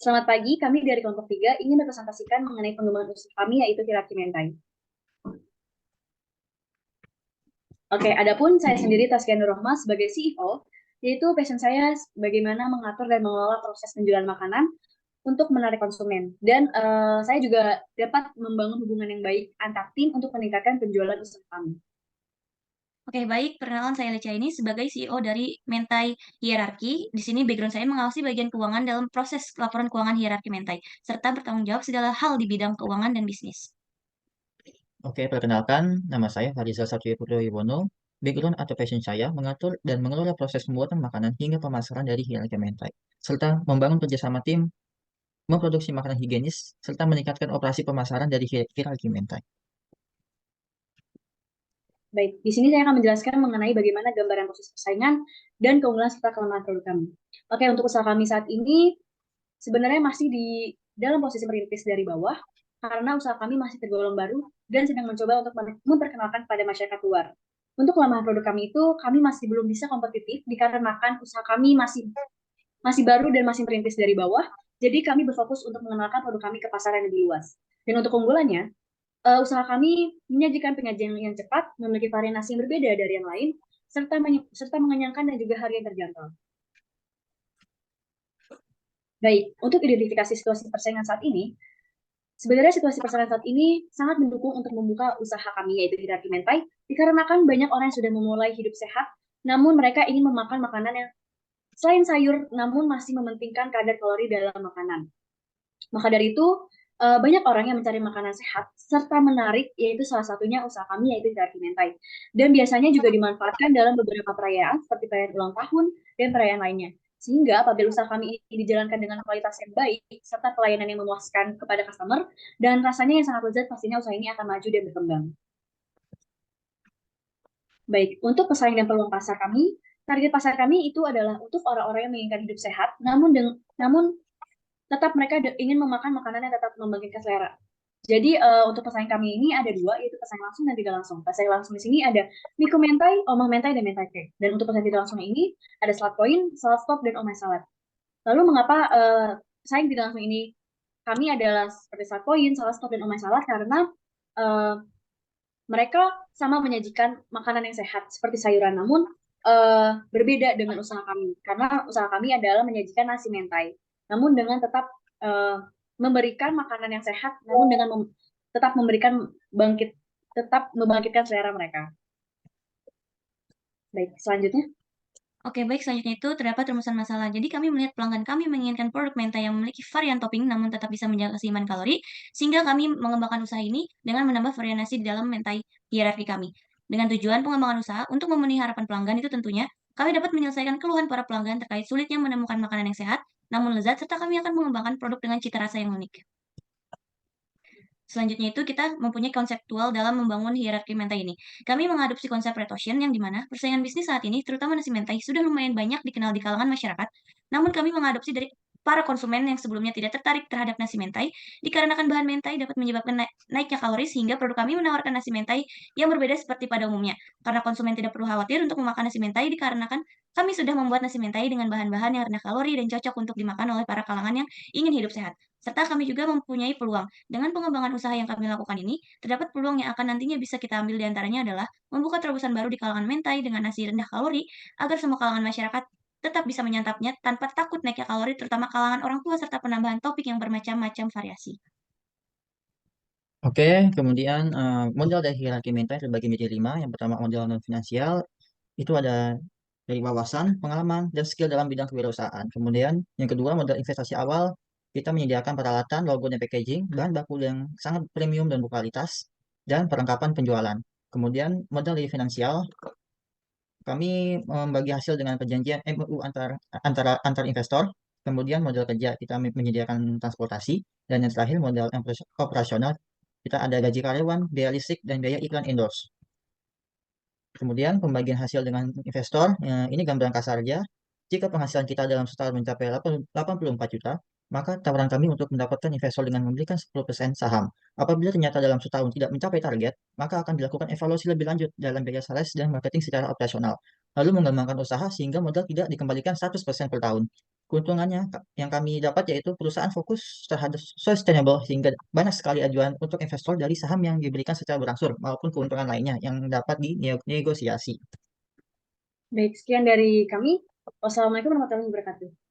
Selamat pagi, kami dari kelompok 3 ingin mempresentasikan mengenai pengembangan usaha kami yaitu hierarki mentai. Oke, adapun saya sendiri Taskia Nur Rohma sebagai CEO, yaitu passion saya bagaimana mengatur dan mengelola proses penjualan makanan untuk menarik konsumen. Dan saya juga dapat membangun hubungan yang baik antar tim untuk meningkatkan penjualan usaha kami. Oke, baik. Perkenalan, saya Lecia ini sebagai CEO dari Mentai Hierarki. Di sini background saya mengawasi bagian keuangan dalam proses laporan keuangan hierarki Mentai, serta bertanggung jawab segala hal di bidang keuangan dan bisnis. Oke, perkenalkan, nama saya Farizal Satrio Putro Yuwono. Background atau passion saya mengatur dan mengelola proses pembuatan makanan hingga pemasaran dari hierarki mentai, serta membangun kerjasama tim, memproduksi makanan higienis, serta meningkatkan operasi pemasaran dari hierarki mentai. Baik, di sini saya akan menjelaskan mengenai bagaimana gambaran proses persaingan dan keunggulan serta kelemahan produk kami. Oke, untuk usaha kami saat ini sebenarnya masih di dalam posisi merintis dari bawah karena usaha kami masih tergolong baru dan sedang mencoba untuk memperkenalkan pada masyarakat luar. Untuk kelemahan produk kami itu, kami masih belum bisa kompetitif dikarenakan usaha kami masih masih baru dan masih merintis dari bawah. Jadi kami berfokus untuk mengenalkan produk kami ke pasaran yang lebih luas. Dan untuk keunggulannya, usaha kami menyajikan penyajian yang cepat, memiliki variasi yang berbeda dari yang lain, serta mengenyangkan dan juga harga yang terjangkau. Baik, untuk identifikasi situasi persaingan saat ini, sebenarnya situasi persaingan saat ini sangat mendukung untuk membuka usaha kami, yaitu hierarki mentai, dikarenakan banyak orang yang sudah memulai hidup sehat, namun mereka ingin memakan makanan yang selain sayur, namun masih mementingkan kadar kalori dalam makanan. Maka dari itu, banyak orang yang mencari makanan sehat, serta menarik, yaitu salah satunya usaha kami, yaitu hierarki mentai. Dan biasanya juga dimanfaatkan dalam beberapa perayaan, seperti perayaan ulang tahun dan perayaan lainnya. Sehingga apabila usaha kami ini dijalankan dengan kualitas yang baik, serta pelayanan yang memuaskan kepada customer, dan rasanya yang sangat lezat, pastinya usaha ini akan maju dan berkembang. Baik, untuk pesaing dan peluang pasar kami, target pasar kami itu adalah untuk orang-orang yang menginginkan hidup sehat, namun tetap mereka ingin memakan makanan yang tetap membangkitkan selera. Jadi untuk pesaing kami ini ada dua, yaitu pesaing langsung dan tidak langsung. Pesaing langsung di sini ada Miko Mentai, Omah Mentai, dan Mentai Cake. Dan untuk pesaing tidak langsung ini ada Salad Point, Salad Stop, dan Omah Salad. Lalu mengapa pesaing tidak langsung ini kami adalah seperti Salad Point, Salad Stop, dan Omah Salad karena uh, mereka sama menyajikan makanan yang sehat seperti sayuran, namun berbeda dengan usaha kami karena usaha kami adalah menyajikan nasi mentai, namun dengan tetap uh, memberikan makanan yang sehat, namun dengan tetap memberikan bangkit, tetap membangkitkan selera mereka. Baik, selanjutnya. Oke, baik. Selanjutnya itu terdapat rumusan masalah. Jadi kami melihat pelanggan kami menginginkan produk mentai yang memiliki varian topping namun tetap bisa menjaga keseimbangan kalori, sehingga kami mengembangkan usaha ini dengan menambah variasi di dalam mentai hierarki kami. Dengan tujuan pengembangan usaha untuk memenuhi harapan pelanggan itu tentunya, kami dapat menyelesaikan keluhan para pelanggan terkait sulitnya menemukan makanan yang sehat, namun lezat, serta kami akan mengembangkan produk dengan cita rasa yang unik. Selanjutnya itu kita mempunyai konseptual dalam membangun hierarki mentai ini. Kami mengadopsi konsep red ocean yang dimana persaingan bisnis saat ini, terutama nasi mentai, sudah lumayan banyak dikenal di kalangan masyarakat. Namun kami mengadopsi dari para konsumen yang sebelumnya tidak tertarik terhadap nasi mentai, dikarenakan bahan mentai dapat menyebabkan naiknya kalori sehingga produk kami menawarkan nasi mentai yang berbeda seperti pada umumnya. Karena konsumen tidak perlu khawatir untuk memakan nasi mentai dikarenakan kami sudah membuat nasi mentai dengan bahan-bahan yang rendah kalori dan cocok untuk dimakan oleh para kalangan yang ingin hidup sehat. Serta kami juga mempunyai peluang dengan pengembangan usaha yang kami lakukan ini, terdapat peluang yang akan nantinya bisa kita ambil di antaranya adalah membuka terobosan baru di kalangan mentai dengan nasi rendah kalori agar semua kalangan masyarakat tetap bisa menyantapnya tanpa takut naiknya kalori, terutama kalangan orang tua serta penambahan topik yang bermacam-macam variasi. Oke, kemudian model dari hierarki mentai terbagi menjadi 5. Yang pertama model non finansial, itu ada dari wawasan, pengalaman, dan skill dalam bidang kewirausahaan. Kemudian yang kedua model investasi awal, kita menyediakan peralatan, logo, dan packaging, bahan baku yang sangat premium dan berkualitas, dan perlengkapan penjualan. Kemudian model dari finansial, kami membagi hasil dengan perjanjian MOU antar investor. Kemudian model kerja kita menyediakan transportasi, dan yang terakhir model operasional, kita ada gaji karyawan, biaya listrik, dan biaya iklan endorse. Kemudian pembagian hasil dengan investor, ini gambaran kasarnya. Jika penghasilan kita dalam setahun mencapai 84 juta, maka tawaran kami untuk mendapatkan investor dengan membelikan 10% saham. Apabila ternyata dalam setahun tidak mencapai target, maka akan dilakukan evaluasi lebih lanjut dalam biaya sales dan marketing secara operasional. Lalu mengembangkan usaha sehingga modal tidak dikembalikan 100% per tahun. Keuntungannya yang kami dapat yaitu perusahaan fokus terhadap sustainable sehingga banyak sekali ajuan untuk investor dari saham yang diberikan secara berangsur maupun keuntungan lainnya yang dapat dinegosiasi. Baik, sekian dari kami. Wassalamualaikum warahmatullahi wabarakatuh.